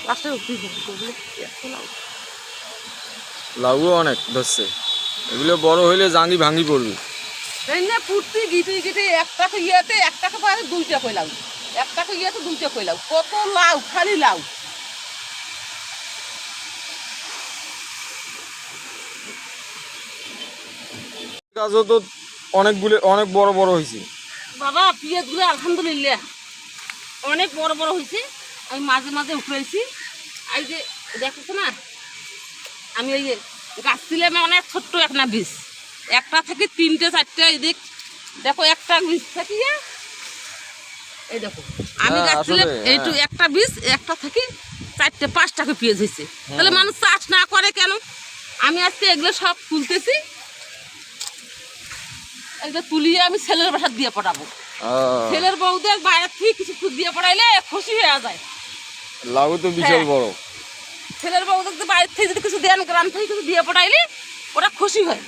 লাস্টে করবে লাউও অনেক ধরছে, এগুলো বড় হইলে জাঙ্গি ভাঙ্গি পড়বে। এই না ফুটতি গিটে গিটে একটা ইয়েতে একটা পারে দুইটা কইলাম, একটা ইয়েতে দুইটা কইলাম, কত লাউ খালি লাউ। গাছও তো অনেক বড় বড় হয়েছে বাবা। পেঁয়াজগুলো আলহামদুলিল্লাহ অনেক বড় বড় হয়েছে। আমি মাঝে মাঝে উঠেছি, এই যে দেখছো না, আমি এই যে গাছ ছিলাম অনেক ছোট্ট একটা বীজ, একটা থেকে তিনটে চারটে, এই দেখো একটা বীজ থাকিয়ে এই দেখো আমি গাছ ছিলাম এইটু একটা বীজ, একটা থেকে চারটে পাঁচটাকে পেঁয়াজ হয়েছে। তাহলে মানুষ চাষ না করে কেন? আমি আজকে এগুলো সব তুলতেছি, এগুলো তুলিয়ে আমি ছেলের বাসা দিয়ে পড়াবো। ছেলের বউদের বাইরে থেকে কিছু দিয়ে পড়াইলে খুশি হয়ে যায়। লাউ তো বিশাল বড়। ছেলের বউদের বাইরে থেকে যদি কিছু দেন, গ্রাম থেকে কিছু দিয়ে পড়াইলে ওরা খুশি হয়।